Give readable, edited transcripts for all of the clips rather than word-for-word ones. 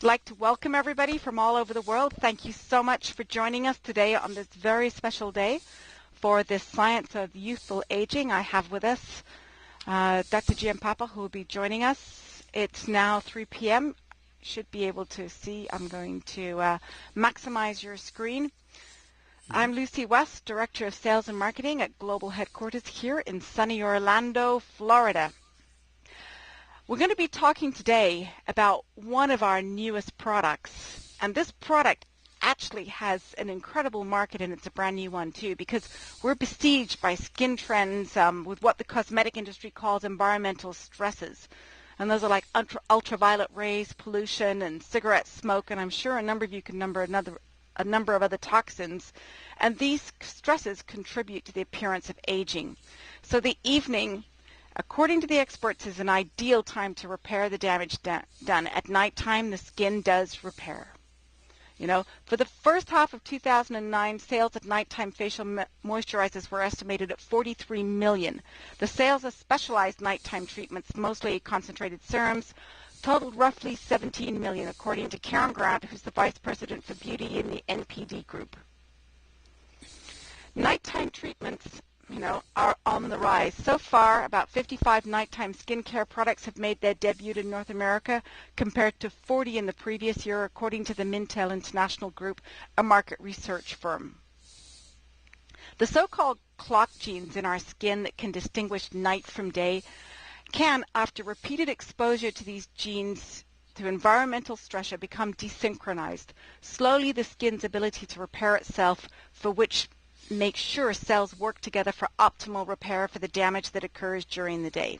I'd like to welcome everybody from all over the world. Thank you so much for joining us today on this very special day for this Science of Youthful Aging. I have with us Dr. Giampapa, who will be joining us. It's now 3 p.m. Should be able to see. I'm going to maximize your screen. I'm Lucy West, Director of Sales and Marketing at Global Headquarters here in sunny Orlando, Florida. We're going to be talking today about one of our newest products, and this product actually has an incredible market, and it's a brand new one too, because we're besieged by skin trends with what the cosmetic industry calls environmental stresses. And those are like ultraviolet rays, pollution, and cigarette smoke, and I'm sure a number of you can number a number of other toxins. And these stresses contribute to the appearance of aging. So the evening, according to the experts, is an ideal time to repair the damage done. At nighttime, the skin does repair. You know, for the first half of 2009, sales of nighttime facial moisturizers were estimated at 43 million. The sales of specialized nighttime treatments, mostly concentrated serums, totaled roughly 17 million, according to Karen Grant, who's the Vice President for Beauty in the NPD Group. Nighttime treatments, are on the rise. So far, about 55 nighttime skincare products have made their debut in North America, compared to 40 in the previous year, according to the Mintel International Group, a market research firm. The so-called clock genes in our skin that can distinguish night from day can, after repeated exposure to these genes through environmental stressor, become desynchronized. Slowly, the skin's ability to repair itself, for which make sure cells work together for optimal repair for the damage that occurs during the day.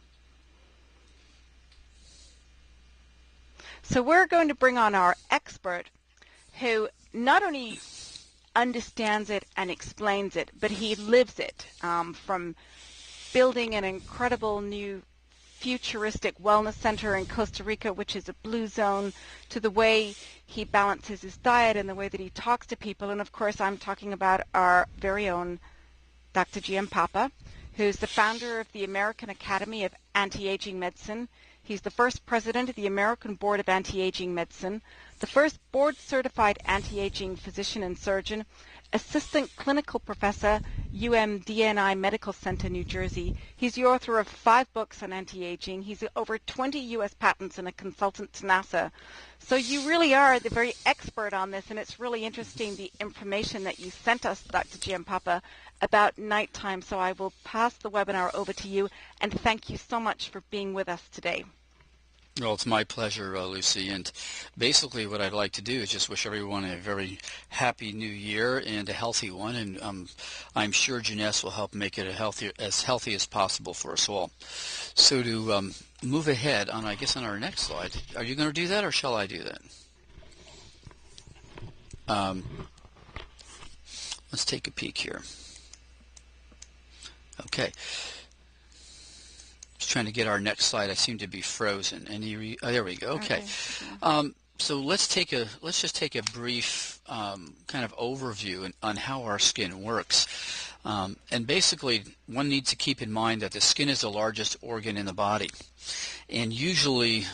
So we're going to bring on our expert, who not only understands it and explains it, but he lives it, from building an incredible new futuristic wellness center in Costa Rica, which is a blue zone, to the way he balances his diet and the way that he talks to people. And of course, I'm talking about our very own Dr. Giampapa, who's the founder of the American Academy of Anti-Aging Medicine. He's the first president of the American Board of Anti-Aging Medicine, the first board-certified anti-aging physician and surgeon, assistant clinical professor, UMDNI Medical Center, New Jersey. He's the author of 5 books on anti-aging. He's over 20 U.S. patents and a consultant to NASA. So you really are the very expert on this, and it's really interesting, the information that you sent us, Dr. Giampapa, about nighttime. So I will pass the webinar over to you, and thank you so much for being with us today. Well, it's my pleasure, Lucy, and basically what I'd like to do is just wish everyone a very happy new year and a healthy one, and I'm sure Jeunesse will help make it as healthy as possible for us all. So to move ahead on, I guess, on our next slide, are you going to do that, or shall I do that? Let's take a peek here. Okay. Trying to get our next slide. I seem to be frozen. And there we go. Okay. So let's just take a brief kind of overview on how our skin works. And basically, one needs to keep in mind that the skin is the largest organ in the body, and usually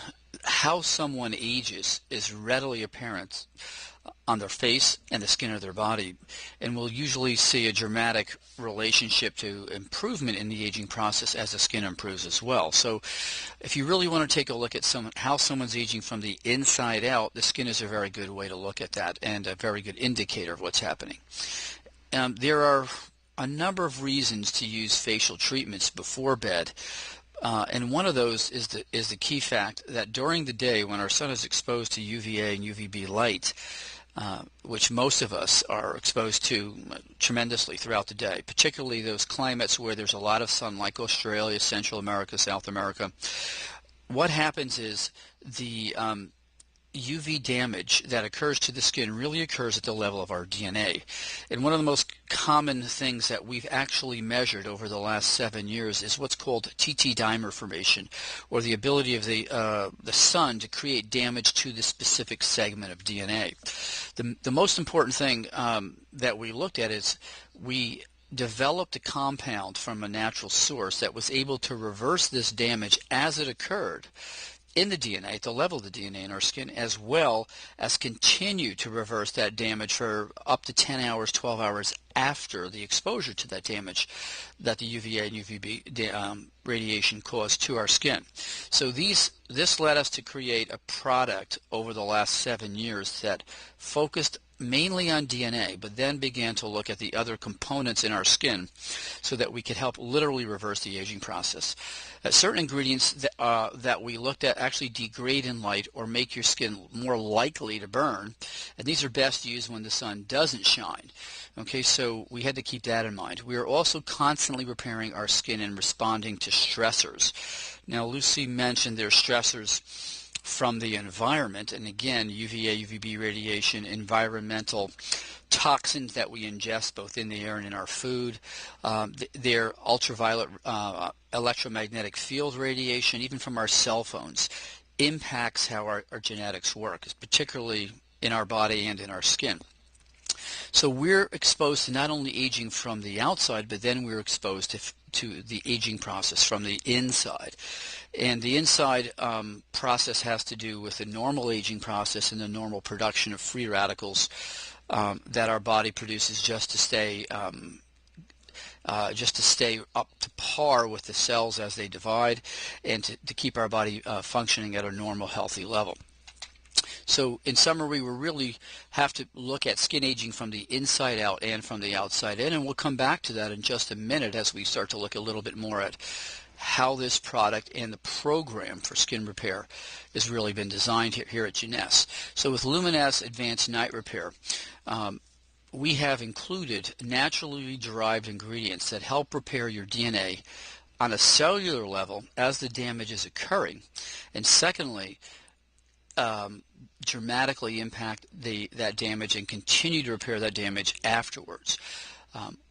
how someone ages is readily apparent on their face and the skin of their body, and we'll usually see a dramatic relationship to improvement in the aging process as the skin improves as well. So if you really want to take a look at how someone's aging from the inside out, the skin is a very good way to look at that and a very good indicator of what's happening. There are a number of reasons to use facial treatments before bed. And one of those is the key fact that during the day, when our sun is exposed to UVA and UVB light, which most of us are exposed to tremendously throughout the day, particularly those climates where there's a lot of sun, like Australia, Central America, South America, what happens is the UV damage that occurs to the skin really occurs at the level of our DNA. And one of the most common things that we've actually measured over the last 7 years is what's called TT dimer formation, or the ability of the sun to create damage to the specific segment of DNA. The most important thing that we looked at is we developed a compound from a natural source that was able to reverse this damage as it occurred in the DNA, at the level of the DNA in our skin, as well as continue to reverse that damage for up to 10 hours, 12 hours after the exposure to that damage that the UVA and UVB radiation caused to our skin. So this led us to create a product over the last 7 years that focused mainly on DNA, but then began to look at the other components in our skin so that we could help literally reverse the aging process. Certain ingredients that we looked at actually degrade in light or make your skin more likely to burn, and these are best used when the sun doesn't shine. Okay, so we had to keep that in mind. We are also constantly repairing our skin and responding to stressors. Now, Lucy mentioned there's stressors from the environment, and again, UVA, UVB radiation, environmental toxins that we ingest both in the air and in our food, their ultraviolet electromagnetic field radiation, even from our cell phones, impacts how our genetics work, particularly in our body and in our skin. So we're exposed to not only aging from the outside, but then we're exposed to the aging process from the inside. And the inside process has to do with the normal aging process and the normal production of free radicals that our body produces just to stay up to par with the cells as they divide, and to keep our body functioning at a normal, healthy level. So in summary, we really have to look at skin aging from the inside out and from the outside in, and we'll come back to that in just a minute as we start to look a little bit more at how this product and the program for skin repair has really been designed here at Jeunesse. So with Luminous Advanced Night Repair, we have included naturally derived ingredients that help repair your DNA on a cellular level as the damage is occurring, and secondly, dramatically impact that damage and continue to repair that damage afterwards.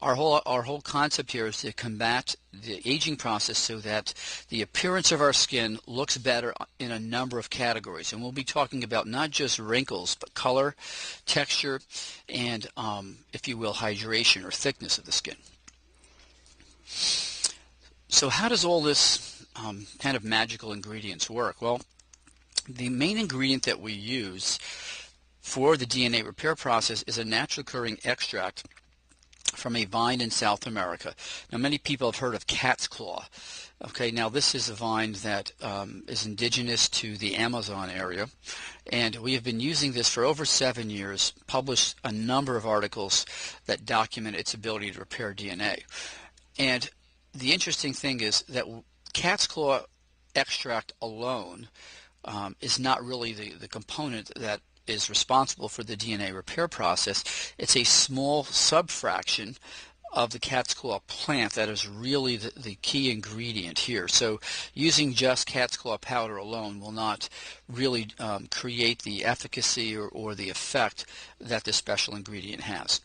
Our whole concept here is to combat the aging process so that the appearance of our skin looks better in a number of categories, and we'll be talking about not just wrinkles, but color, texture, and if you will, hydration or thickness of the skin. So how does all this kind of magical ingredients work? Well, the main ingredient that we use for the DNA repair process is a natural occurring extract from a vine in South America. Now, many people have heard of cat's claw. Okay, now this is a vine that is indigenous to the Amazon area, and we have been using this for over 7 years, published a number of articles that document its ability to repair DNA. And the interesting thing is that cat's claw extract alone is not really the component that is responsible for the DNA repair process. It's a small subfraction of the cat's claw plant that is really the key ingredient here. So using just cat's claw powder alone will not really create the efficacy or the effect that this special ingredient has.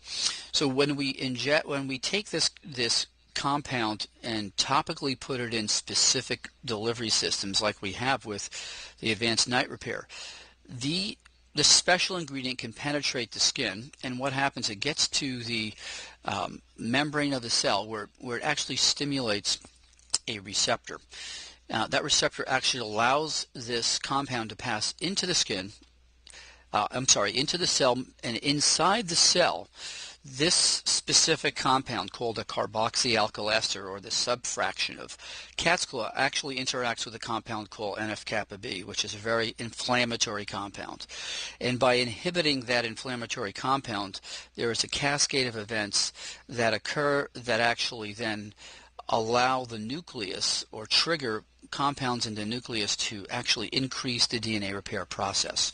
So when we take this compound and topically put it in specific delivery systems like we have with the Advanced Night Repair, the special ingredient can penetrate the skin, and what happens, it gets to the membrane of the cell where it actually stimulates a receptor. That receptor actually allows this compound to pass into the skin, into the cell, and inside the cell, this specific compound called a carboxyalkyl ester, or the subfraction of cat's claw, actually interacts with a compound called NF-kappa B, which is a very inflammatory compound. And by inhibiting that inflammatory compound, there is a cascade of events that occur that actually then allow the nucleus or trigger compounds in the nucleus to actually increase the DNA repair process.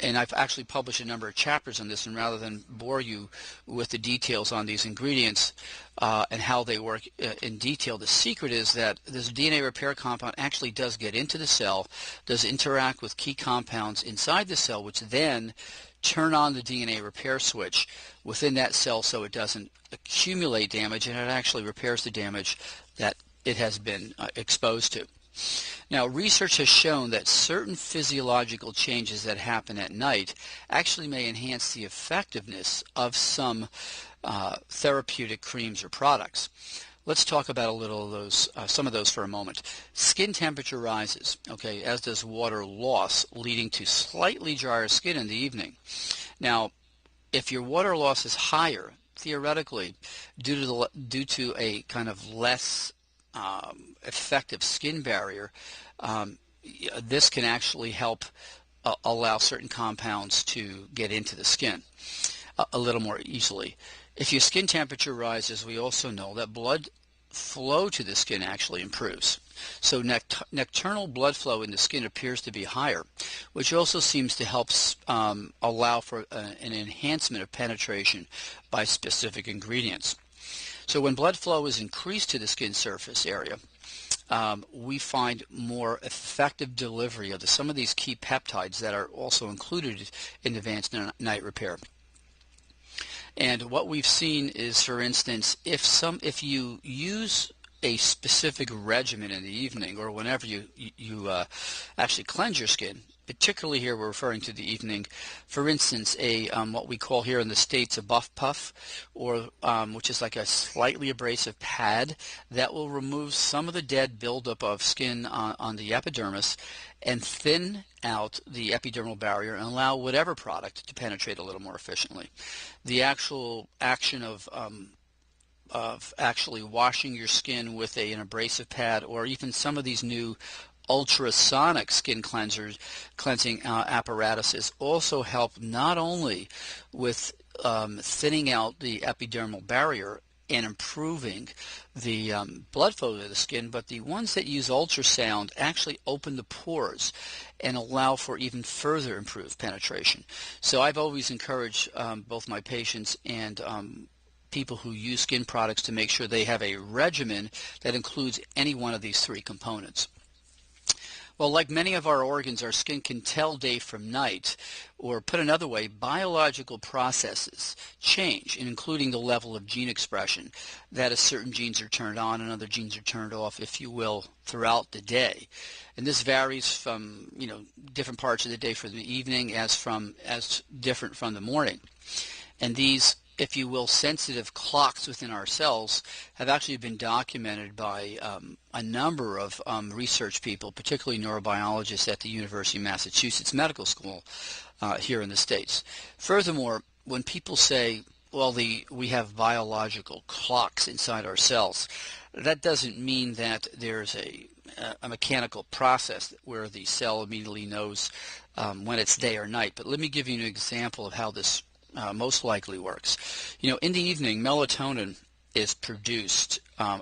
And I've actually published a number of chapters on this, and rather than bore you with the details on these ingredients and how they work in detail, the secret is that this DNA repair compound actually does get into the cell, does interact with key compounds inside the cell, which then turn on the DNA repair switch within that cell so it doesn't accumulate damage, and it actually repairs the damage that it has been exposed to. Now, research has shown that certain physiological changes that happen at night actually may enhance the effectiveness of some therapeutic creams or products. let's talk about a little of those, some of those for a moment. Skin temperature rises, okay, as does water loss, leading to slightly drier skin in the evening. Now, if your water loss is higher, theoretically, due to a kind of less effective skin barrier, this can actually help allow certain compounds to get into the skin a little more easily. If your skin temperature rises, we also know that blood flow to the skin actually improves. So nocturnal blood flow in the skin appears to be higher, which also seems to help allow for an enhancement of penetration by specific ingredients. So when blood flow is increased to the skin surface area, we find more effective delivery of some of these key peptides that are also included in advanced night repair. And what we've seen is, for instance, if you use a specific regimen in the evening or whenever you actually cleanse your skin, particularly here we're referring to the evening, for instance, what we call here in the States a buff puff, or which is like a slightly abrasive pad that will remove some of the dead buildup of skin on the epidermis and thin out the epidermal barrier and allow whatever product to penetrate a little more efficiently. The actual action of actually washing your skin with an abrasive pad, or even some of these new ultrasonic skin cleansing apparatuses also help not only with thinning out the epidermal barrier and improving the blood flow to the skin, but the ones that use ultrasound actually open the pores and allow for even further improved penetration. So I've always encouraged both my patients and people who use skin products to make sure they have a regimen that includes any one of these three components. Well, like many of our organs, our skin can tell day from night, or put another way, biological processes change, including the level of gene expression, that is, certain genes are turned on and other genes are turned off, if you will, throughout the day. And this varies from, different parts of the day for the evening as different from the morning. And these, if you will, sensitive clocks within our cells have actually been documented by a number of research people, particularly neurobiologists at the University of Massachusetts Medical School here in the States. Furthermore, when people say, well, we have biological clocks inside our cells, that doesn't mean that there's a mechanical process where the cell immediately knows when it's day or night. But let me give you an example of how this most likely works. In the evening, melatonin is produced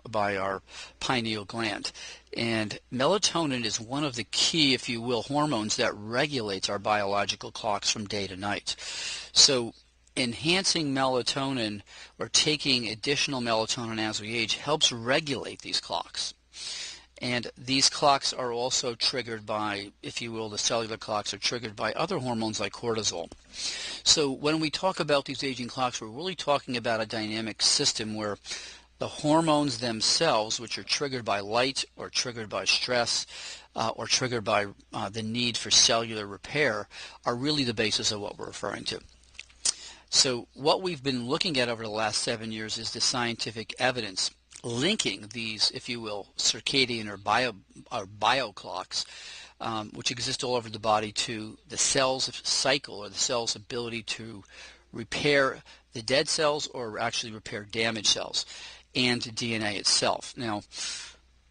by our pineal gland, and melatonin is one of the key, if you will, hormones that regulates our biological clocks from day to night. So enhancing melatonin or taking additional melatonin as we age helps regulate these clocks. And these clocks are also triggered by, if you will, the cellular clocks are triggered by other hormones like cortisol. So when we talk about these aging clocks, we're really talking about a dynamic system where the hormones themselves, which are triggered by light or triggered by stress or triggered by the need for cellular repair, are really the basis of what we're referring to. So what we've been looking at over the last 7 years is the scientific evidence linking these, if you will, circadian or bio clocks, which exist all over the body, to the cell's cycle, or the cell's ability to repair the dead cells or actually repair damaged cells, and DNA itself. Now,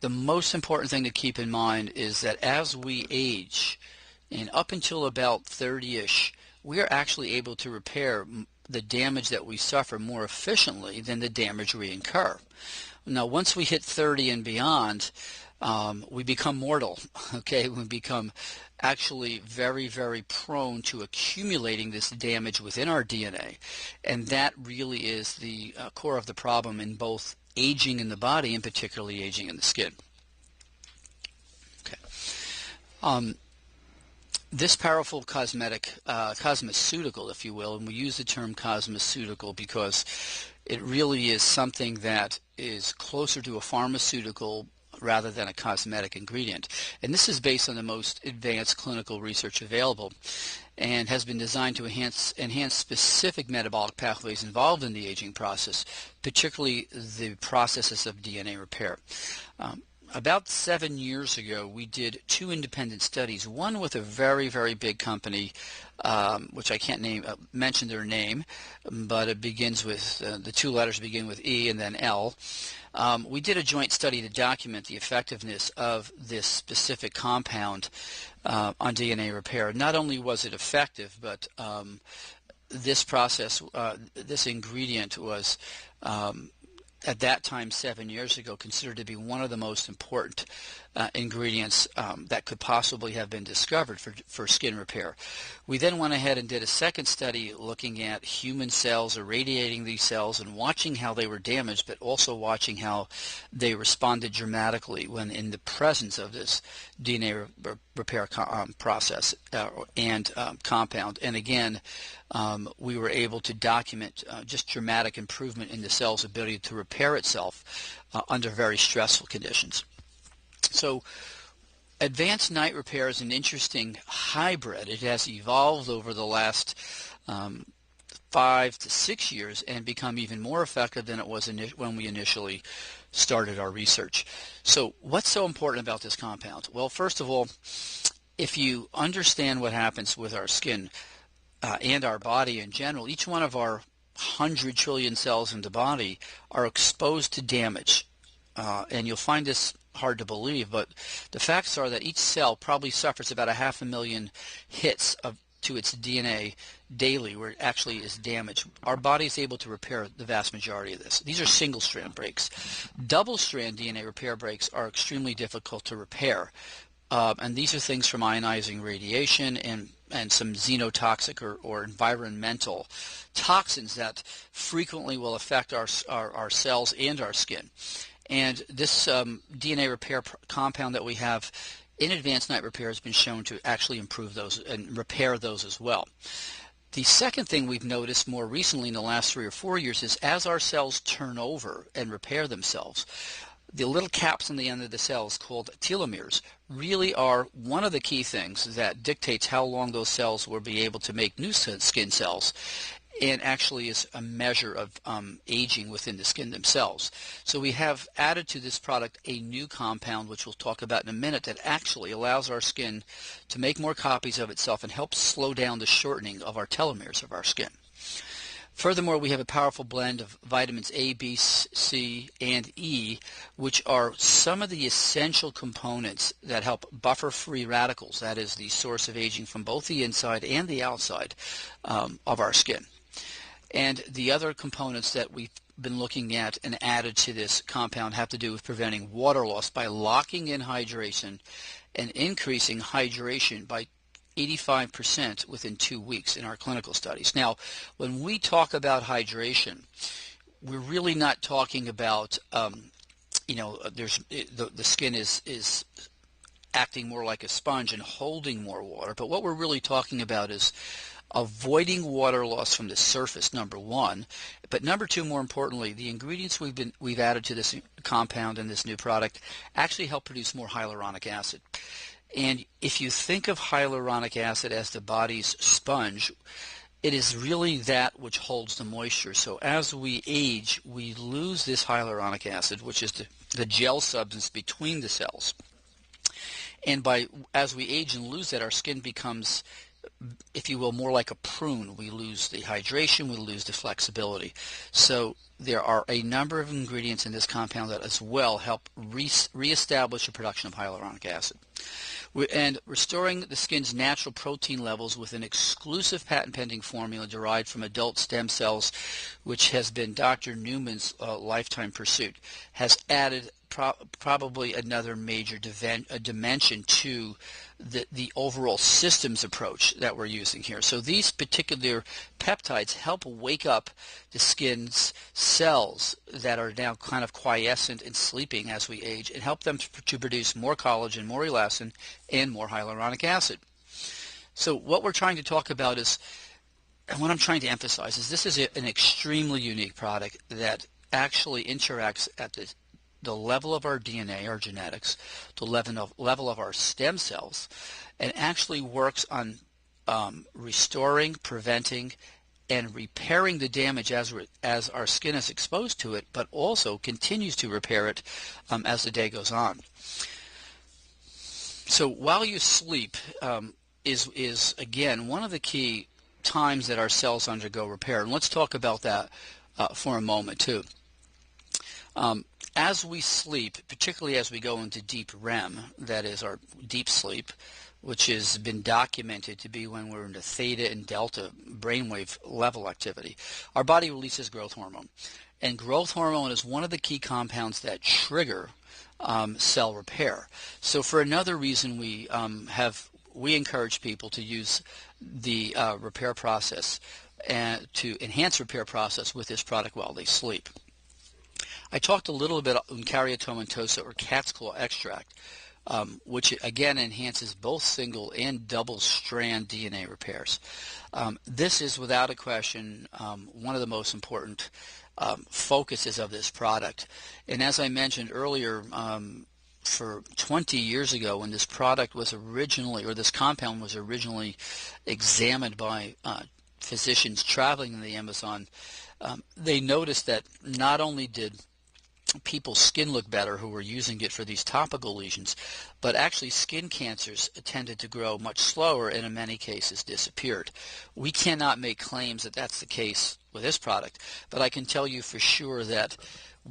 the most important thing to keep in mind is that as we age, and up until about 30-ish, we are actually able to repair the damage that we suffer more efficiently than the damage we incur. Now, once we hit 30 and beyond, we become mortal, okay? We become actually very, very prone to accumulating this damage within our DNA, and that really is the core of the problem in both aging in the body and particularly aging in the skin. Okay. This powerful cosmeceutical, if you will, and we use the term cosmeceutical because it really is something that is closer to a pharmaceutical rather than a cosmetic ingredient. And this is based on the most advanced clinical research available and has been designed to enhance specific metabolic pathways involved in the aging process, particularly the processes of DNA repair. About 7 years ago, we did 2 independent studies, one with a very, very big company, which I can't mention their name, but it begins with, the 2 letters begin with E and then L. We did a joint study to document the effectiveness of this specific compound on DNA repair. Not only was it effective, but this ingredient was at that time 7 years ago considered to be one of the most important ingredients that could possibly have been discovered for skin repair. We then went ahead and did a second study looking at human cells, irradiating these cells and watching how they were damaged, but also watching how they responded dramatically when in the presence of this DNA repair process and compound. And again, we were able to document just dramatic improvement in the cell's ability to repair itself under very stressful conditions. So advanced night repair is an interesting hybrid. It has evolved over the last 5 to 6 years and become even more effective than it was when we initially started our research. So what's so important about this compound? Well, first of all, if you understand what happens with our skin and our body in general, each one of our 100 trillion cells in the body are exposed to damage. And you'll find this hard to believe, but the facts are that each cell probably suffers about 500,000 hits to its DNA daily where it actually is damaged. Our body is able to repair the vast majority of this. These are single-strand breaks. Double-strand DNA repair breaks are extremely difficult to repair. And these are things from ionizing radiation and some xenotoxic or environmental toxins that frequently will affect our cells and our skin. And this DNA repair compound that we have in advanced night repair has been shown to actually improve those and repair those as well. The second thing we've noticed more recently in the last 3 or 4 years is as our cells turn over and repair themselves, the little caps on the end of the cells called telomeres really are one of the key things that dictates how long those cells will be able to make new skin cells, and actually is a measure of aging within the skin themselves. So we have added to this product a new compound, which we'll talk about in a minute, that actually allows our skin to make more copies of itself and helps slow down the shortening of our telomeres of our skin. Furthermore, we have a powerful blend of vitamins A, B, C, and E, which are some of the essential components that help buffer free radicals, that is the source of aging from both the inside and the outside of our skin. And the other components that we've been looking at and added to this compound have to do with preventing water loss by locking in hydration and increasing hydration by 85% within 2 weeks in our clinical studies. Now, when we talk about hydration, we're really not talking about, the skin is acting more like a sponge and holding more water. But what we're really talking about is avoiding water loss from the surface, number one. But number two, more importantly, the ingredients we've added to this compound and this new product actually help produce more hyaluronic acid. And if you think of hyaluronic acid as the body's sponge, it is really that which holds the moisture. So as we age, we lose this hyaluronic acid, which is the gel substance between the cells. And as we age and lose that, our skin becomes, if you will, more like a prune. We lose the hydration, we lose the flexibility. So there are a number of ingredients in this compound that as well help reestablish the production of hyaluronic acid. And restoring the skin's natural protein levels with an exclusive patent-pending formula derived from adult stem cells, which has been Dr. Newman's lifetime pursuit, has added probably another major dimension to the overall systems approach that we're using here. So these particular peptides help wake up the skin's cells that are now kind of quiescent and sleeping as we age, and help them to produce more collagen, more elastin, and more hyaluronic acid. So what we're trying to talk about is, and what I'm trying to emphasize is, this is an extremely unique product that actually interacts at the the level of our DNA, our genetics, the level of our stem cells, and actually works on restoring, preventing, and repairing the damage as our skin is exposed to it, but also continues to repair it as the day goes on. So while you sleep is again one of the key times that our cells undergo repair, and let's talk about that for a moment too. As we sleep, particularly as we go into deep REM, that is our deep sleep, which has been documented to be when we're into theta and delta brainwave level activity, our body releases growth hormone. And growth hormone is one of the key compounds that trigger cell repair. So for another reason, we encourage people to use the repair process and to enhance repair process with this product while they sleep. I talked a little bit on caryoptomatosa or cat's claw extract, which again enhances both single and double strand DNA repairs. This is without a question one of the most important focuses of this product. And as I mentioned earlier, for 20 years ago when this product was originally, or this compound was originally examined by physicians traveling in the Amazon, they noticed that not only did people's skin look better who were using it for these topical lesions, but actually skin cancers tended to grow much slower and in many cases disappeared. We cannot make claims that that's the case with this product, but I can tell you for sure that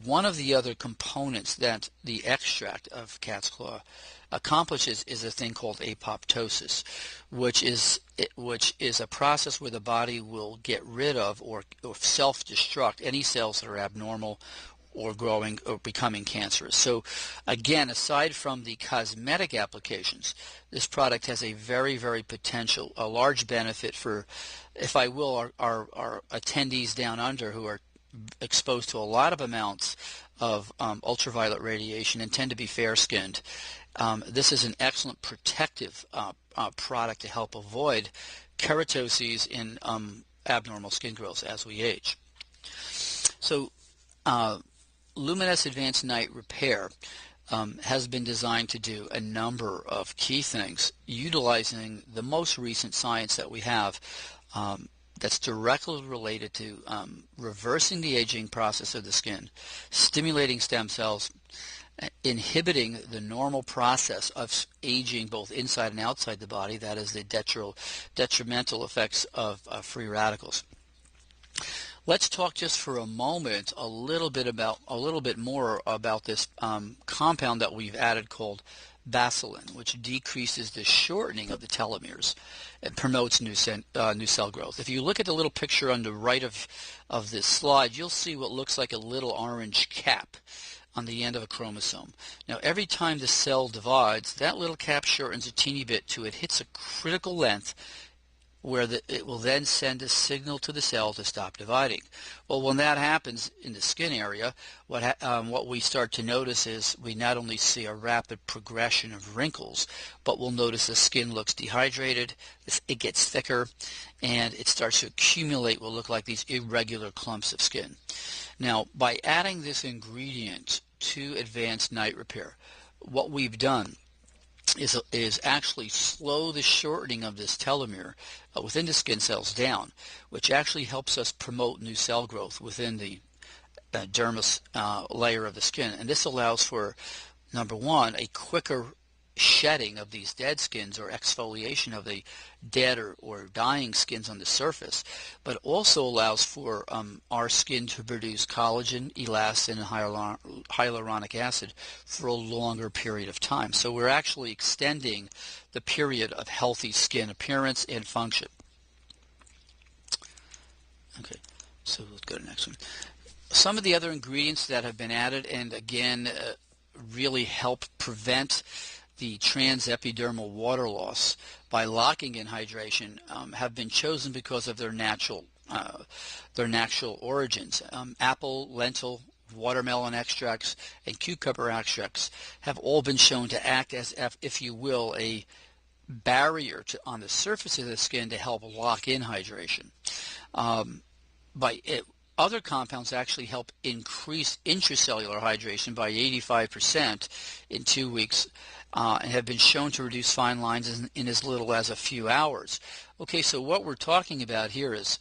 one of the other components that the extract of cat's claw accomplishes is a thing called apoptosis, which is a process where the body will get rid of or self-destruct any cells that are abnormal or growing or becoming cancerous. So again, aside from the cosmetic applications, this product has a very, very a large benefit for, if I will, our attendees down under who are exposed to a lot of amounts of ultraviolet radiation and tend to be fair-skinned. This is an excellent protective product to help avoid keratoses in abnormal skin growth as we age. So Luminous Advanced Night Repair has been designed to do a number of key things utilizing the most recent science that we have that's directly related to reversing the aging process of the skin, stimulating stem cells, inhibiting the normal process of aging both inside and outside the body, that is the detrimental effects of free radicals. Let's talk just for a moment a little bit more about this compound that we've added called Bacillin, which decreases the shortening of the telomeres and promotes new cell growth. If you look at the little picture on the right of this slide, you'll see what looks like a little orange cap on the end of a chromosome. Now every time the cell divides, that little cap shortens a teeny bit till it hits a critical length where it will then send a signal to the cell to stop dividing. Well, when that happens in the skin area, what we start to notice is we not only see a rapid progression of wrinkles, but we'll notice the skin looks dehydrated, it gets thicker, and it starts to accumulate what look like these irregular clumps of skin. Now, by adding this ingredient to Advanced Night Repair, what we've done is actually slow the shortening of this telomere within the skin cells down, which actually helps us promote new cell growth within the dermis layer of the skin. And this allows for, number one, a quicker shedding of these dead skins or exfoliation of the dead or dying skins on the surface, but also allows for our skin to produce collagen, elastin, and hyaluronic acid for a longer period of time. So we're actually extending the period of healthy skin appearance and function. Okay, so let's go to the next one. Some of the other ingredients that have been added and again really help prevent the transepidermal water loss by locking in hydration have been chosen because of their natural origins. Apple, lentil, watermelon extracts, and cucumber extracts have all been shown to act as, if you will, a barrier on the surface of the skin to help lock in hydration. other compounds actually help increase intracellular hydration by 85% in 2 weeks and have been shown to reduce fine lines in as little as a few hours. Okay, so what we're talking about here is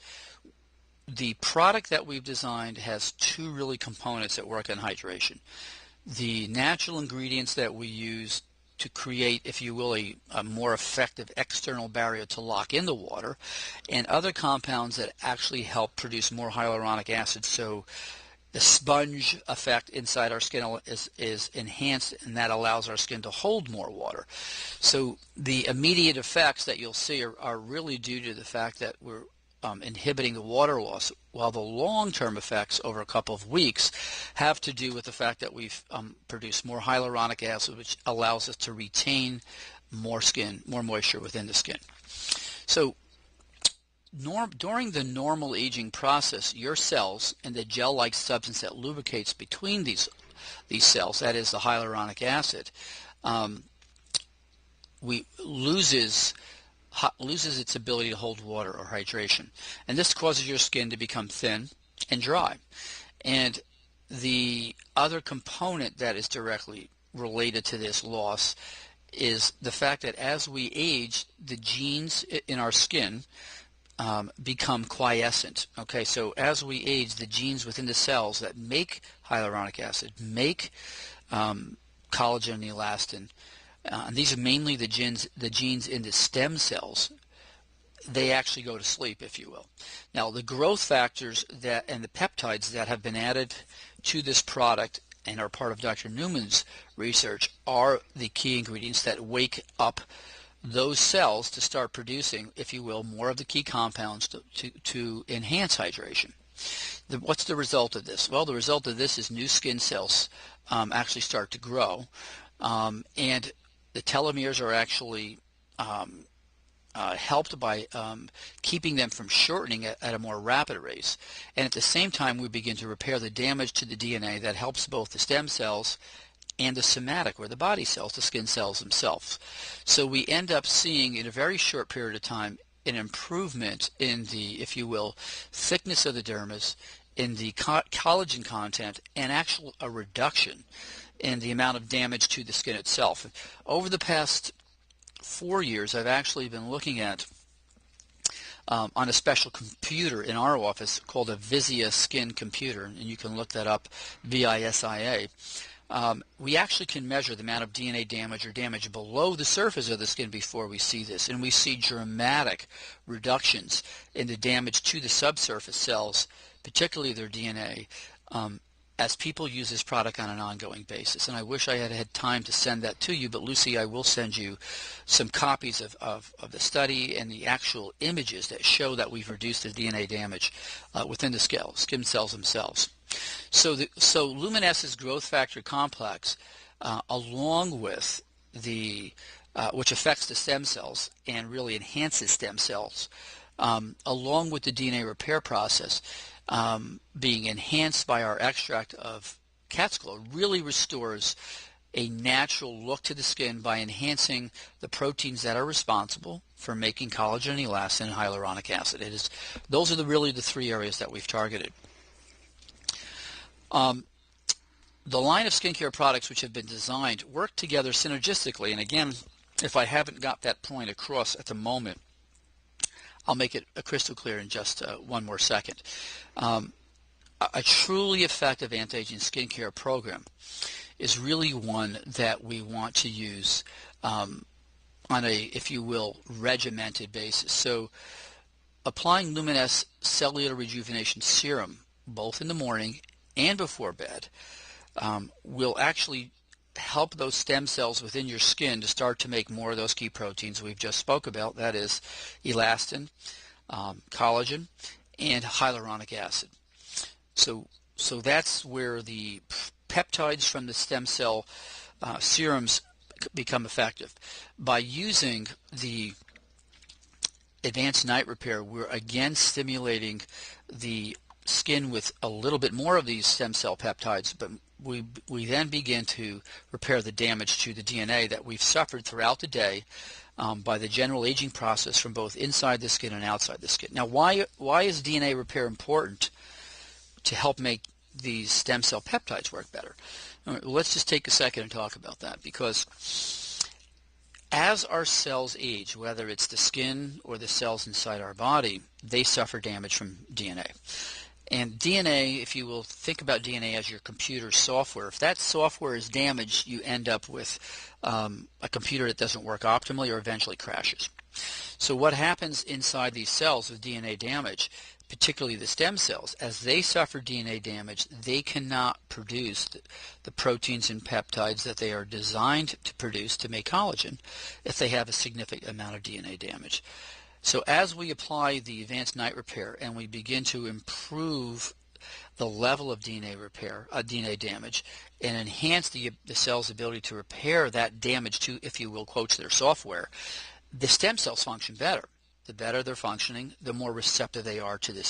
the product that we've designed has two really components that work on hydration. The natural ingredients that we use to create, if you will, a more effective external barrier to lock in the water, and other compounds that actually help produce more hyaluronic acid, so the sponge effect inside our skin is enhanced, and that allows our skin to hold more water. So the immediate effects that you'll see are really due to the fact that we're inhibiting the water loss, while the long-term effects over a couple of weeks have to do with the fact that we've produced more hyaluronic acid, which allows us to retain more moisture within the skin. So during the normal aging process, your cells and the gel-like substance that lubricates between these cells, that is the hyaluronic acid, loses its ability to hold water or hydration, and this causes your skin to become thin and dry. And the other component that is directly related to this loss is the fact that as we age, the genes in our skin become quiescent. Okay, so as we age, the genes within the cells that make hyaluronic acid, make collagen and elastin, and these are mainly the genes in the stem cells, they actually go to sleep, if you will. Now, the growth factors and the peptides that have been added to this product and are part of Dr. Newman's research are the key ingredients that wake up those cells to start producing, if you will, more of the key compounds to enhance hydration. What's the result of this? Well, the result of this is new skin cells actually start to grow, and the telomeres are actually helped by keeping them from shortening at a more rapid rate. And at the same time, we begin to repair the damage to the DNA that helps both the stem cells and the somatic, or the body cells, the skin cells themselves. So we end up seeing in a very short period of time an improvement in the, if you will, thickness of the dermis, in the collagen content, and actual a reduction in the amount of damage to the skin itself. Over the past 4 years, I've actually been looking at on a special computer in our office called a Visia Skin Computer, and you can look that up, VISIA. We actually can measure the amount of DNA damage or damage below the surface of the skin before we see this, and we see dramatic reductions in the damage to the subsurface cells, particularly their DNA, as people use this product on an ongoing basis. And I wish I had had time to send that to you, but Lucy, I will send you some copies of the study and the actual images that show that we've reduced the DNA damage within the skin cells themselves. So Luminesce's growth factor complex, along with the which affects the stem cells and really enhances stem cells, along with the DNA repair process, being enhanced by our extract of cat's claw, really restores a natural look to the skin by enhancing the proteins that are responsible for making collagen, elastin, and hyaluronic acid. Those are really the three areas that we've targeted. The line of skincare products which have been designed work together synergistically, and again, if I haven't got that point across at the moment, I'll make it crystal clear in just one more second. A truly effective anti-aging skincare program is really one that we want to use on a, if you will, regimented basis. So applying Luminesse Cellular Rejuvenation Serum both in the morning and before bed will actually help those stem cells within your skin to start to make more of those key proteins we've just spoke about, that is elastin, collagen, and hyaluronic acid. So that's where the peptides from the stem cell serums become effective. By using the advanced night repair, we're again stimulating the skin with a little bit more of these stem cell peptides, but we then begin to repair the damage to the DNA that we've suffered throughout the day by the general aging process from both inside the skin and outside the skin. Now, why is DNA repair important? to help make these stem cell peptides work better. All right, well, let's just take a second and talk about that, because as our cells age, whether it's the skin or the cells inside our body, they suffer damage from DNA. And DNA, if you will think about DNA as your computer software, if that software is damaged, you end up with a computer that doesn't work optimally or eventually crashes. So what happens inside these cells with DNA damage, particularly the stem cells, as they suffer DNA damage, they cannot produce the proteins and peptides that they are designed to produce to make collagen if they have a significant amount of DNA damage. So as we apply the advanced night repair and we begin to improve the level of DNA repair, DNA damage, and enhance the cell's ability to repair that damage to, if you will, quotes their software, the stem cells function better. The better they're functioning, the more receptive they are to the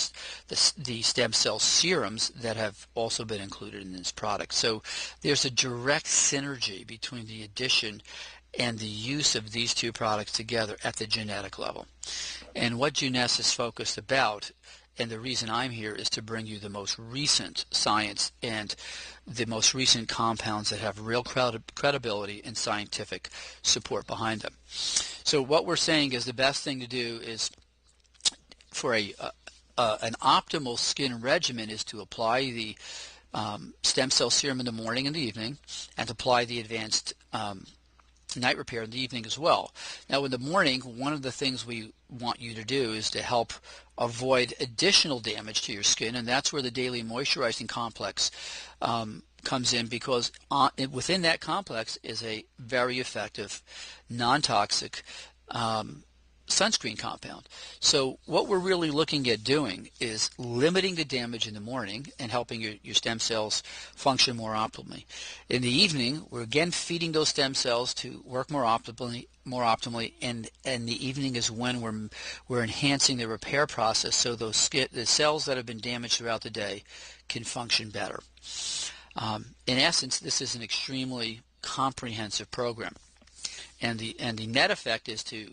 stem cell serums that have also been included in this product. So there's a direct synergy between the addition and the use of these two products together at the genetic level. And what Jeunesse is focused about, and the reason I'm here, is to bring you the most recent science and the most recent compounds that have real credibility and scientific support behind them. So what we're saying is the best thing to do is, for an optimal skin regimen, is to apply the stem cell serum in the morning and the evening, and to apply the advanced night repair in the evening as well. Now in the morning, one of the things we want you to do is to help avoid additional damage to your skin, and that's where the daily moisturizing complex comes in, because within that complex is a very effective non-toxic sunscreen compound. So what we're really looking at doing is limiting the damage in the morning and helping your stem cells function more optimally. In the evening, we're again feeding those stem cells to work more optimally, and the evening is when we're enhancing the repair process, so the cells that have been damaged throughout the day can function better. In essence, this is an extremely comprehensive program, and the net effect is to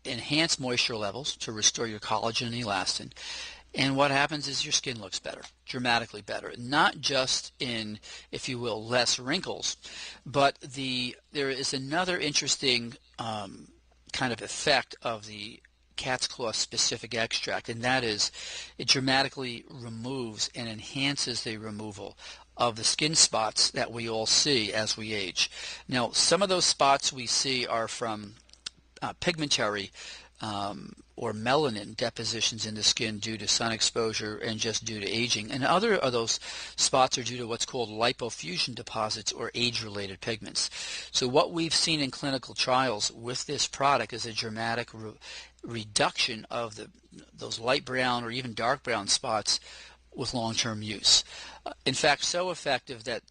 enhance moisture levels, to restore your collagen and elastin, and what happens is your skin looks better, dramatically better, not just in, if you will, less wrinkles, but there is another interesting kind of effect of the cat's claw specific extract, and that is it dramatically removes and enhances the removal of the skin spots that we all see as we age. Now, some of those spots we see are from pigmentary or melanin depositions in the skin due to sun exposure and just due to aging, and other of those spots are due to what's called lipofuscin deposits or age-related pigments. So what we've seen in clinical trials with this product is a dramatic reduction of those light brown or even dark brown spots with long-term use. In fact, so effective that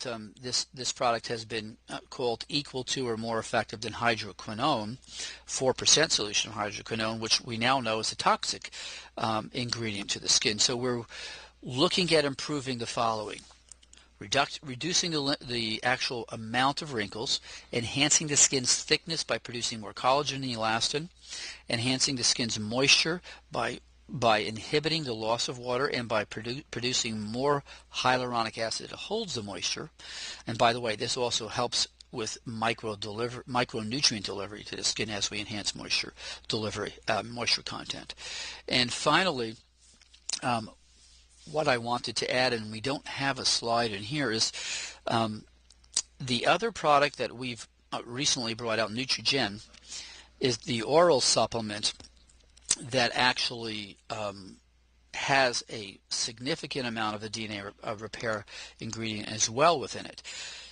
this product has been called equal to or more effective than hydroquinone, 4% solution of hydroquinone, which we now know is a toxic ingredient to the skin. So we're looking at improving the following: reducing the actual amount of wrinkles, enhancing the skin's thickness by producing more collagen and elastin, enhancing the skin's moisture by inhibiting the loss of water and by producing more hyaluronic acid that holds the moisture. And by the way, this also helps with micronutrient delivery to the skin as we enhance moisture delivery, moisture content. And finally, what I wanted to add, and we don't have a slide in here, is the other product that we've recently brought out, Nutrigen, is the oral supplement that actually has a significant amount of the DNA repair ingredient as well within it.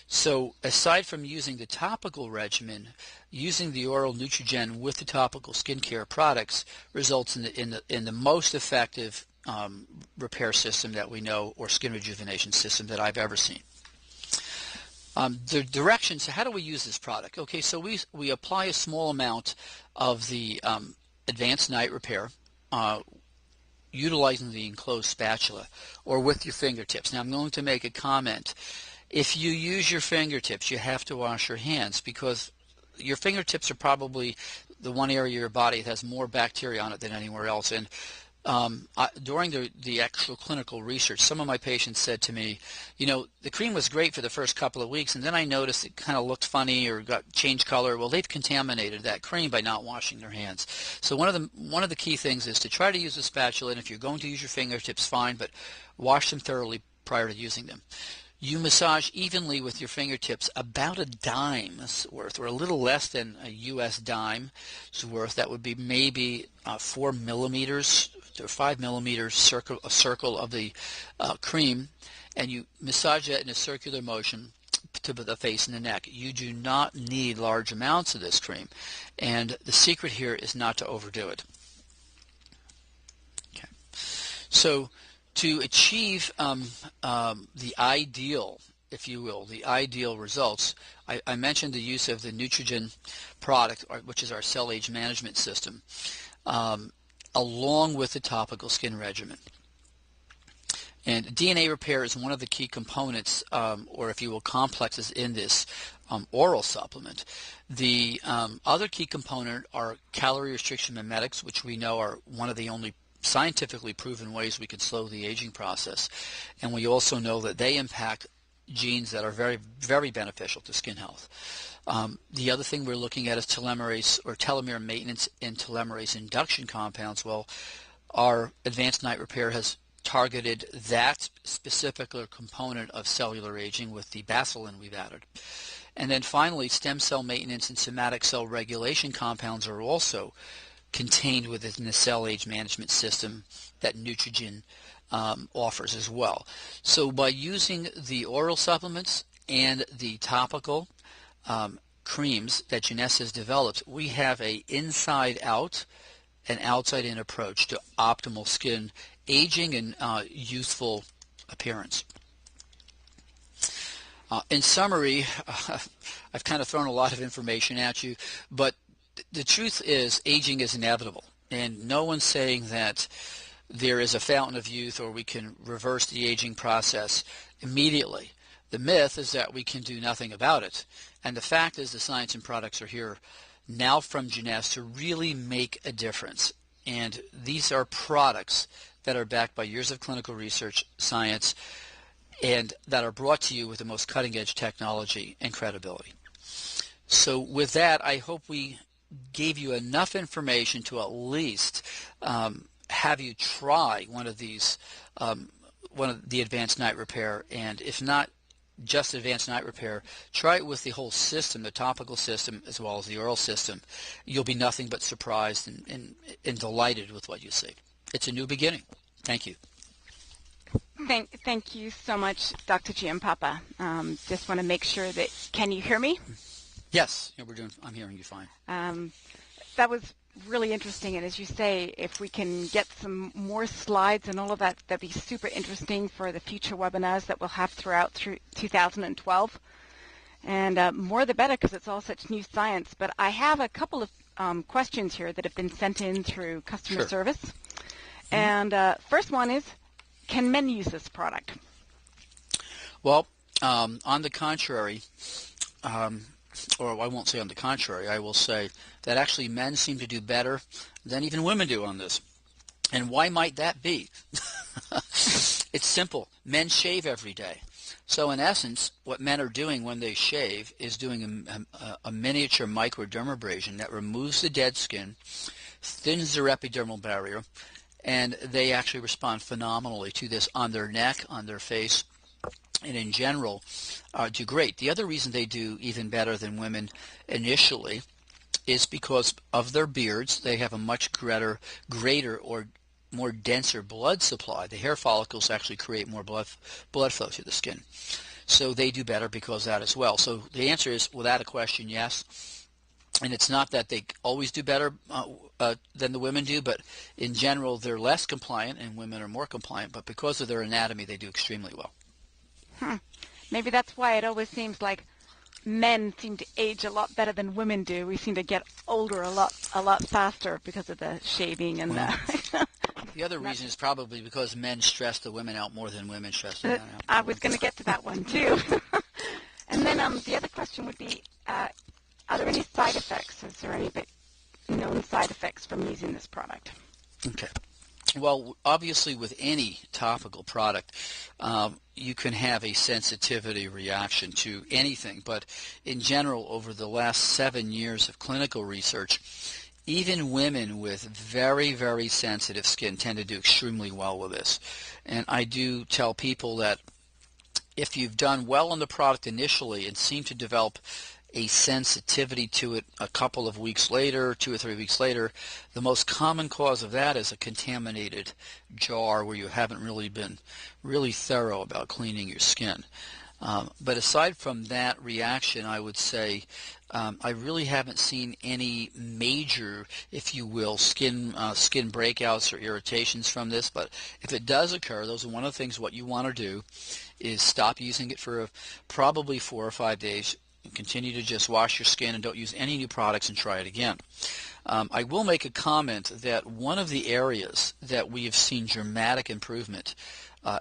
So aside from using the topical regimen, using the oral Nutrigen with the topical skincare products results in the most effective repair system that we know, or skin rejuvenation system that I've ever seen. The directions, so how do we use this product? Okay, so we apply a small amount of the advanced night repair utilizing the enclosed spatula or with your fingertips. Now I'm going to make a comment. If you use your fingertips, you have to wash your hands, because your fingertips are probably the one area of your body that has more bacteria on it than anywhere else, and during the actual clinical research, some of my patients said to me, the cream was great for the first couple of weeks, and then I noticed it kind of looked funny or got changed color. Well, they've contaminated that cream by not washing their hands. So one of the key things is to try to use a spatula, and if you're going to use your fingertips, fine, but wash them thoroughly prior to using them. You massage evenly with your fingertips about a dime's worth, or a little less than a U.S. dime's worth. That would be maybe 4 millimeters to 5 millimeters circle of the cream, and you massage that in a circular motion to the face and the neck. You do not need large amounts of this cream, and the secret here is not to overdo it. Okay, so to achieve the ideal, if you will, the ideal results, I mentioned the use of the Neutrogen product, which is our cell age management system, along with the topical skin regimen. And DNA repair is one of the key components, or if you will, complexes in this oral supplement. The other key component are calorie restriction mimetics, which we know are one of the only scientifically proven ways we can slow the aging process. And we also know that they impact genes that are very, very beneficial to skin health. The other thing we're looking at is telomerase or telomere maintenance and telomerase induction compounds. Well, our advanced night repair has targeted that specific component of cellular aging with the bacillin we've added. And then finally, stem cell maintenance and somatic cell regulation compounds are also contained within the cell age management system that Neutrogen offers as well. So by using the oral supplements and the topical creams that Jeunesse has developed, we have a inside-out and outside-in approach to optimal skin aging and youthful appearance. In summary, I've kind of thrown a lot of information at you, but the truth is aging is inevitable, and no one's saying that there is a fountain of youth or we can reverse the aging process immediately. The myth is that we can do nothing about it, and the fact is the science and products are here now from Jeunesse to really make a difference. And these are products that are backed by years of clinical research, science, and that are brought to you with the most cutting-edge technology and credibility. So with that, I hope we gave you enough information to at least have you try one of these, one of the advanced night repair, and if not just advanced night repair, try it with the whole system, the topical system as well as the oral system. You'll be nothing but surprised and delighted with what you see. It's a new beginning. Thank you. Thank you so much, Dr. Giampapa. Just want to make sure that, can you hear me? Yes, I'm hearing you fine. That was really interesting, and as you say, if we can get some more slides and all of that, that'd be super interesting for the future webinars that we'll have throughout 2012. And more the better, because it's all such new science. But I have a couple of questions here that have been sent in through customer service. And first one is, can men use this product? Well, on the contrary, or I won't say on the contrary, I will say that actually men seem to do better than even women do on this. And why might that be? It's simple. Men shave every day. So in essence, what men are doing when they shave is doing a miniature microdermabrasion that removes the dead skin, thins their epidermal barrier, and they actually respond phenomenally to this on their neck, on their face, and in general do great. The other reason they do even better than women initially is because of their beards. They have a much greater or more denser blood supply. The hair follicles actually create more blood flow to the skin. So they do better because of that as well. So the answer is, without a question, yes. And it's not that they always do better than the women do, but in general they're less compliant and women are more compliant. But because of their anatomy, they do extremely well. Maybe that's why it always seems like men seem to age a lot better than women do. We seem to get older a lot faster because of the shaving and the other reason is probably because men stress the women out more than women stress the men out. I was going to get to that one too. And then the other question would be, are there any side effects? Is there any known side effects from using this product? Okay. Well, obviously with any topical product, you can have a sensitivity reaction to anything, but in general, over the last 7 years of clinical research, even women with very, very sensitive skin tend to do extremely well with this. And I do tell people that if you've done well on the product initially and seem to develop a sensitivity to it a couple of weeks later, 2 or 3 weeks later, the most common cause of that is a contaminated jar where you haven't really been really thorough about cleaning your skin. But aside from that reaction, I would say I really haven't seen any major, if you will, skin breakouts or irritations from this. But if it does occur, those are one of the things what you want to do is stop using it for probably 4 or 5 days. Continue to just wash your skin and don't use any new products and try it again. I will make a comment that one of the areas that we have seen dramatic improvement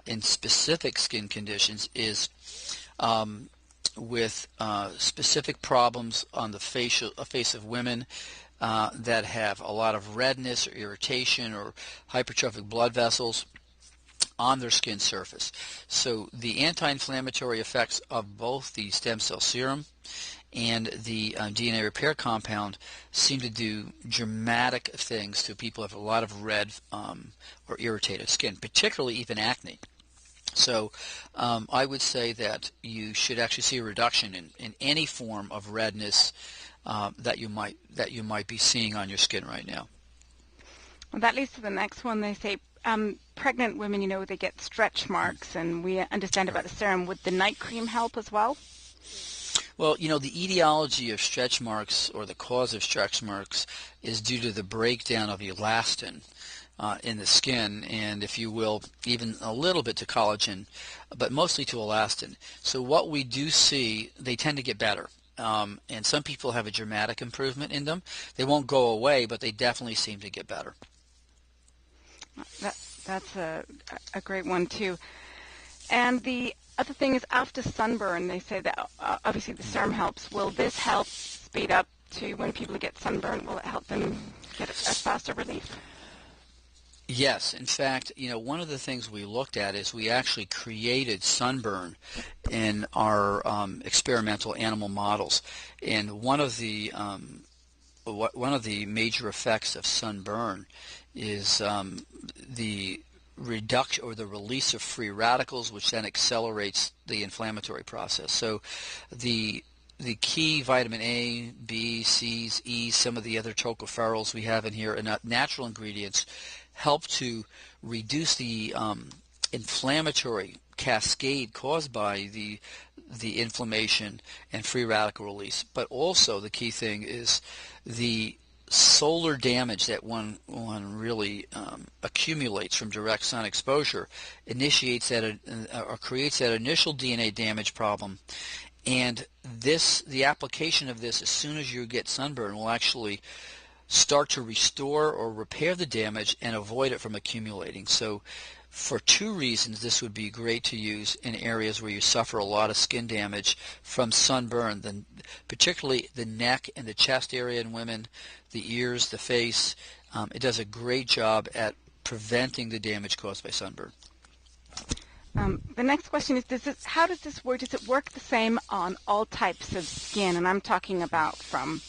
in specific skin conditions is with specific problems on the face of women that have a lot of redness or irritation or hypertrophic blood vessels on their skin surface. So the anti-inflammatory effects of both the stem cell serum and the DNA repair compound seem to do dramatic things to people who have a lot of red or irritated skin, particularly even acne. So I would say that you should actually see a reduction in any form of redness that you might be seeing on your skin right now. Well, that leads to the next one. They say pregnant women, they get stretch marks, and we understand about the serum. Would the night cream help as well? Well, the etiology of stretch marks, or the cause of stretch marks, is due to the breakdown of elastin in the skin, and if you will, even a little bit to collagen, but mostly to elastin. So what we do see, they tend to get better. And some people have a dramatic improvement in them. They won't go away, but they definitely seem to get better. That's a great one, too. And the other thing is after sunburn, they say that obviously the serum helps. Will this help speed up to when people get sunburn? Will it help them get a faster relief? Yes. In fact, one of the things we looked at is we actually created sunburn in our experimental animal models. And one of the major effects of sunburn is the reduction or the release of free radicals, which then accelerates the inflammatory process. So the key vitamin A, B, C's, E, some of the other tocopherols we have in here, and natural ingredients, help to reduce the inflammatory cascade caused by the inflammation and free radical release. But also the key thing is the solar damage that one really accumulates from direct sun exposure initiates that or creates that initial DNA damage problem. And the application of this as soon as you get sunburn will actually start to restore or repair the damage and avoid it from accumulating. So for 2 reasons, this would be great to use in areas where you suffer a lot of skin damage from sunburn, particularly the neck and the chest area in women, the ears, the face. It does a great job at preventing the damage caused by sunburn. The next question is, how does this work? Does it work the same on all types of skin? And I'm talking about from,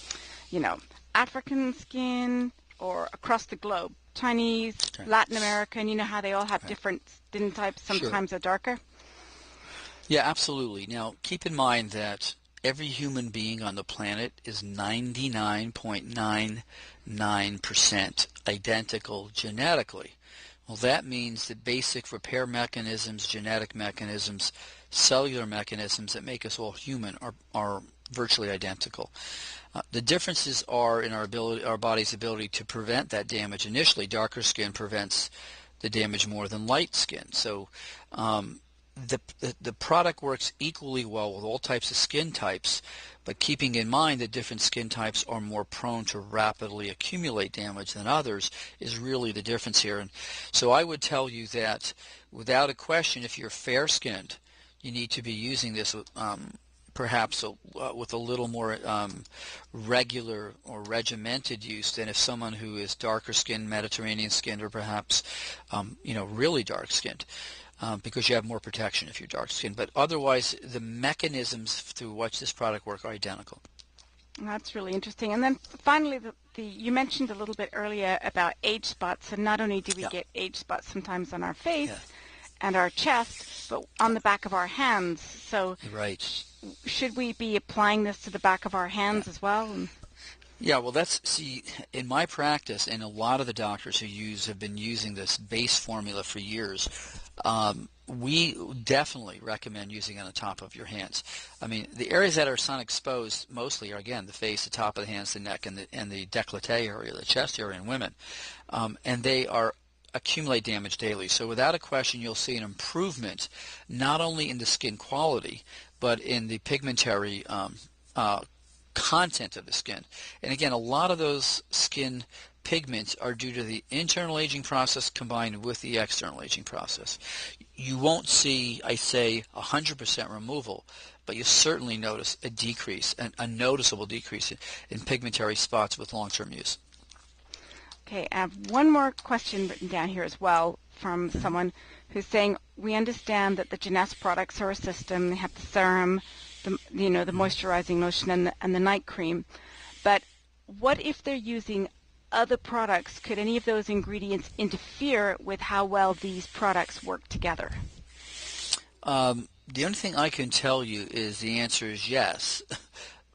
African skin or across the globe. Chinese, okay. Latin American, how they all have different skin types, sometimes are darker? Yeah, absolutely. Now, keep in mind that every human being on the planet is 99.99% identical genetically. Well, that means that basic repair mechanisms, genetic mechanisms, cellular mechanisms that make us all human are virtually identical. The differences are in our body's ability to prevent that damage. Initially, darker skin prevents the damage more than light skin. So the product works equally well with all types of skin types, but keeping in mind that different skin types are more prone to rapidly accumulate damage than others is really the difference here. And so I would tell you that without a question, if you're fair-skinned, you need to be using this perhaps with a little more regular or regimented use than if someone who is darker skinned, Mediterranean skinned, or perhaps really dark skinned, because you have more protection if you're dark skinned. But otherwise, the mechanisms through which this product work are identical. That's really interesting. And then finally, you mentioned a little bit earlier about age spots, and not only do we get age spots sometimes on our face and our chest, but on the back of our hands. So should we be applying this to the back of our hands as well? Yeah, well, in my practice, and a lot of the doctors who have been using this base formula for years, we definitely recommend using it on the top of your hands. I mean, the areas that are sun exposed mostly are, again, the face, the top of the hands, the neck, and the décolleté area, the chest area in women. And they accumulate damage daily. So without a question, you'll see an improvement not only in the skin quality, but in the pigmentary content of the skin. And again, a lot of those skin pigments are due to the internal aging process combined with the external aging process. You won't see, I say, 100% removal, but you certainly notice a decrease, a noticeable decrease in pigmentary spots with long-term use. Okay, I have one more question written down here as well from someone who's saying, we understand that the Jeunesse products are a system. They have the serum, the moisturizing lotion, and the night cream. But what if they're using other products? Could any of those ingredients interfere with how well these products work together? The only thing I can tell you is the answer is yes.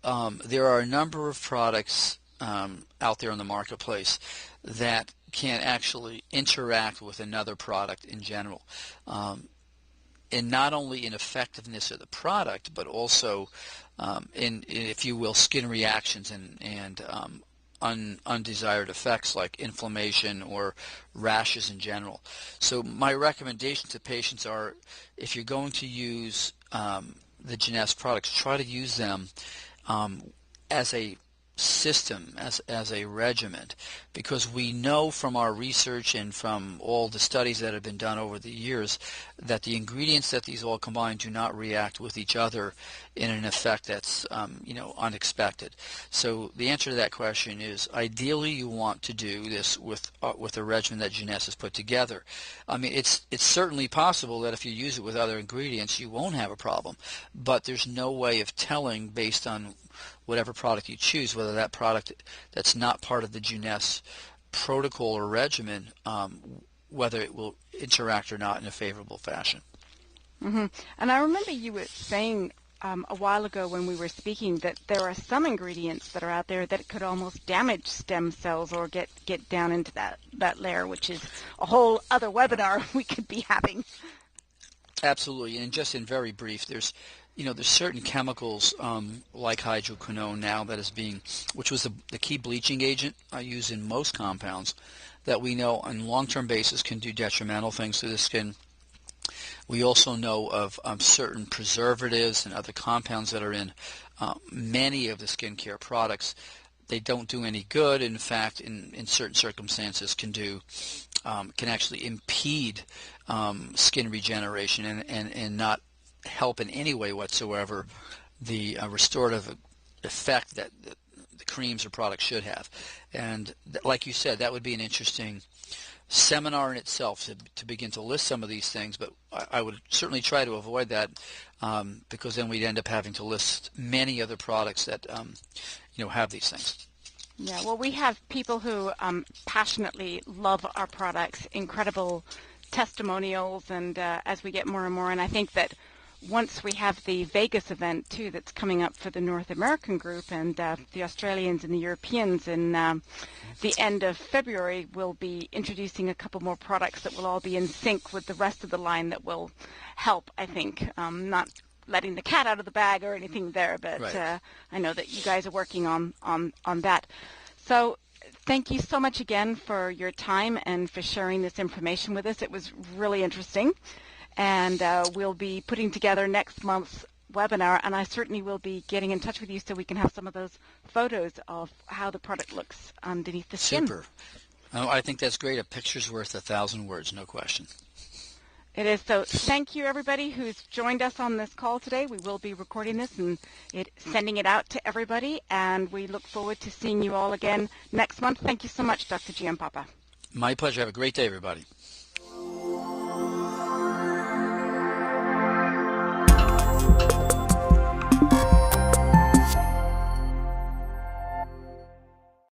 There are a number of products out there in the marketplace that can actually interact with another product in general. And not only in effectiveness of the product, but also in, if you will, skin reactions and undesired effects like inflammation or rashes in general. So my recommendation to patients are, if you're going to use the Jeunesse products, try to use them as a system, as a regimen, because we know from our research and from all the studies that have been done over the years that the ingredients that these all combine do not react with each other in an effect that's unexpected. So the answer to that question is, ideally you want to do this with a regimen that Jeunesse has put together. I mean, it's certainly possible that if you use it with other ingredients you won't have a problem, but there's no way of telling based on whatever product you choose, whether that product that's not part of the Jeunesse protocol or regimen, whether it will interact or not in a favorable fashion. Mm-hmm. And I remember you were saying a while ago when we were speaking that there are some ingredients that are out there that could almost damage stem cells or get down into that layer, which is a whole other webinar we could be having. Absolutely, and just in very brief, there's certain chemicals like hydroquinone now that is which was the key bleaching agent I use in most compounds, that we know on a long-term basis can do detrimental things to the skin. We also know of certain preservatives and other compounds that are in many of the skincare products. They don't do any good. In fact, in certain circumstances can actually impede skin regeneration and not help in any way whatsoever the restorative effect that the creams or products should have. And like you said, that would be an interesting seminar in itself to begin to list some of these things, but I would certainly try to avoid that because then we'd end up having to list many other products that have these things. Yeah, well, we have people who passionately love our products, incredible testimonials, and as we get more and more, and I think that once we have the Vegas event too that's coming up for the North American group, and the Australians and the Europeans in the end of February, we'll be introducing a couple more products that will all be in sync with the rest of the line that will help, I think, not letting the cat out of the bag or anything there, but right. I know that you guys are working on that. So thank you so much again for your time and for sharing this information with us. It was really interesting. And we'll be putting together next month's webinar, and I certainly will be getting in touch with you so we can have some of those photos of how the product looks underneath the skin. Super. I think that's great. A picture's worth 1,000 words, no question. It is. So thank you, everybody who's joined us on this call today. We will be recording this and sending it out to everybody, and we look forward to seeing you all again next month. Thank you so much, Dr. Giampapa. My pleasure. Have a great day, everybody.